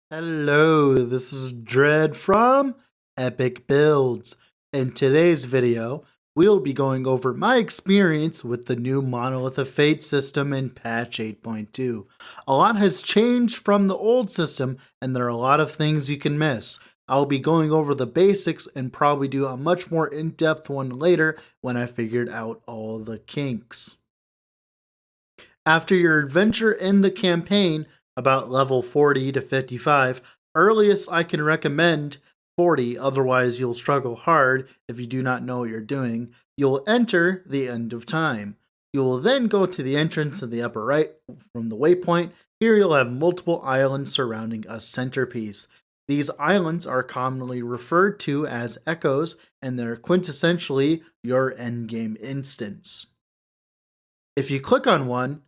Hello, this is Dread from Epic Builds. In today's video, we'll be going over my experience with the new Monolith of Fate system in patch 8.2. A lot has changed from the old system, and there are a lot of things you can miss. I'll be going over the basics and probably do a much more in-depth one later when I figured out all the kinks. After your adventure in the campaign, about level 40 to 55, earliest I can recommend 40, otherwise you'll struggle hard if you do not know what you're doing. You'll enter the end of time. You will then go to the entrance in the upper right from the waypoint. Here you'll have multiple islands surrounding a centerpiece. These islands are commonly referred to as echoes, and they're quintessentially your endgame instance. If you click on one,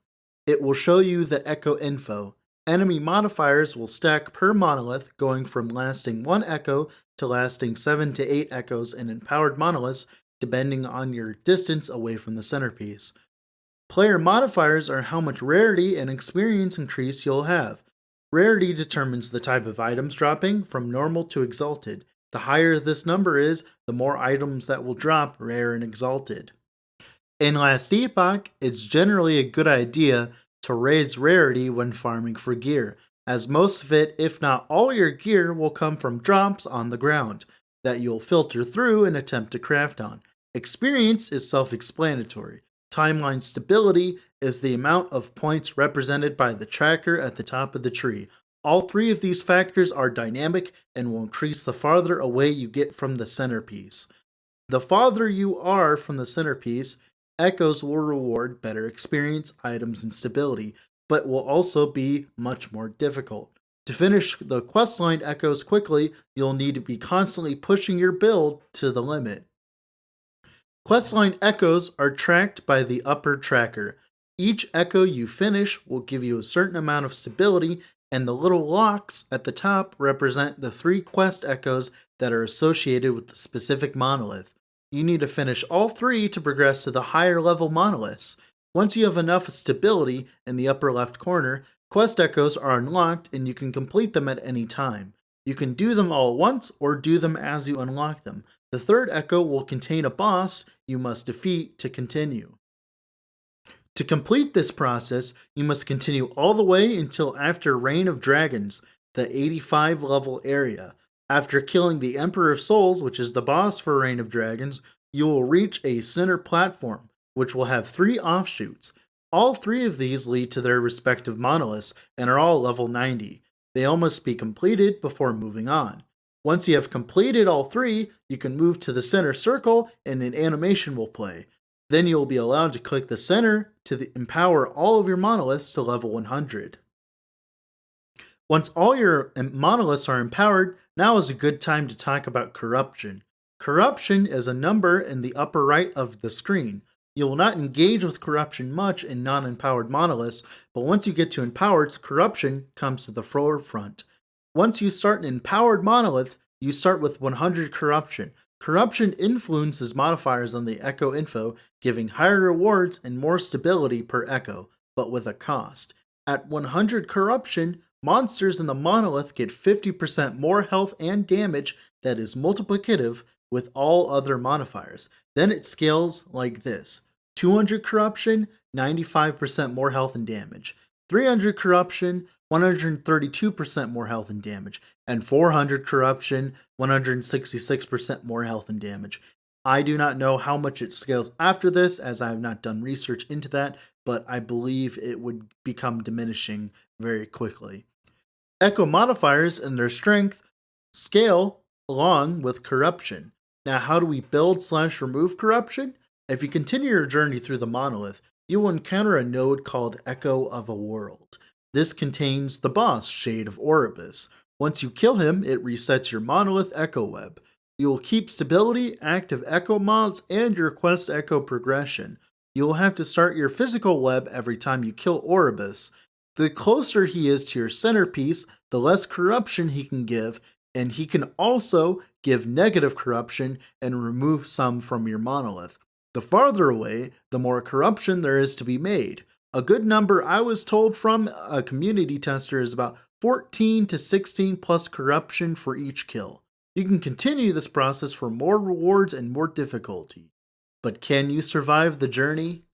it will show you the echo info. Enemy modifiers will stack per monolith, going from lasting 1 echo to lasting 7 to 8 echoes in empowered monoliths, depending on your distance away from the centerpiece. Player modifiers are how much rarity and experience increase you'll have. Rarity determines the type of items dropping, from normal to exalted. The higher this number is, the more items that will drop rare and exalted. In Last Epoch, it's generally a good idea to raise rarity when farming for gear, as most of it, if not all your gear, will come from drops on the ground that you'll filter through and attempt to craft on. Experience is self-explanatory. Timeline stability is the amount of points represented by the tracker at the top of the tree. All three of these factors are dynamic and will increase the farther away you get from the centerpiece. The farther you are from the centerpiece, echoes will reward better experience, items, and stability, but will also be much more difficult. To finish the questline echoes quickly, you'll need to be constantly pushing your build to the limit. Questline echoes are tracked by the upper tracker. Each echo you finish will give you a certain amount of stability, and the little locks at the top represent the 3 quest echoes that are associated with the specific monolith. You need to finish all 3 to progress to the higher level monoliths. Once you have enough stability in the upper left corner, quest echoes are unlocked and you can complete them at any time. You can do them all at once or do them as you unlock them. The third echo will contain a boss you must defeat to continue. To complete this process, you must continue all the way until after Reign of Dragons, the 85 level area. After killing the Emperor of Souls, which is the boss for Reign of Dragons, you will reach a center platform, which will have 3 offshoots. All 3 of these lead to their respective monoliths and are all level 90. They all must be completed before moving on. Once you have completed all 3, you can move to the center circle and an animation will play. Then you will be allowed to click the center to empower all of your monoliths to level 100. Once all your monoliths are empowered, now is a good time to talk about corruption. Corruption is a number in the upper right of the screen. You will not engage with corruption much in non-empowered monoliths, but once you get to empowered, corruption comes to the forefront. Once you start an empowered monolith, you start with 100 corruption. Corruption influences modifiers on the echo info, giving higher rewards and more stability per echo, but with a cost. At 100 corruption, monsters in the monolith get 50% more health and damage that is multiplicative with all other modifiers. Then it scales like this: 200 corruption, 95% more health and damage; 300 corruption, 132% more health and damage; and 400 corruption, 166% more health and damage. I do not know how much it scales after this, as I have not done research into that, but I believe it would become diminishing very quickly. Echo modifiers and their strength scale along with corruption. Now, how do we build/remove corruption? If you continue your journey through the monolith, you will encounter a node called Echo of a World. This contains the boss, Shade of Orobyss. Once you kill him, it resets your monolith echo web. You will keep stability, active echo mods, and your quest echo progression. You will have to start your physical web every time you kill Orobyss. The closer he is to your centerpiece, the less corruption he can give, and he can also give negative corruption and remove some from your monolith. The farther away, the more corruption there is to be made. A good number I was told from a community tester is about 14 to 16 plus corruption for each kill. You can continue this process for more rewards and more difficulty. But can you survive the journey?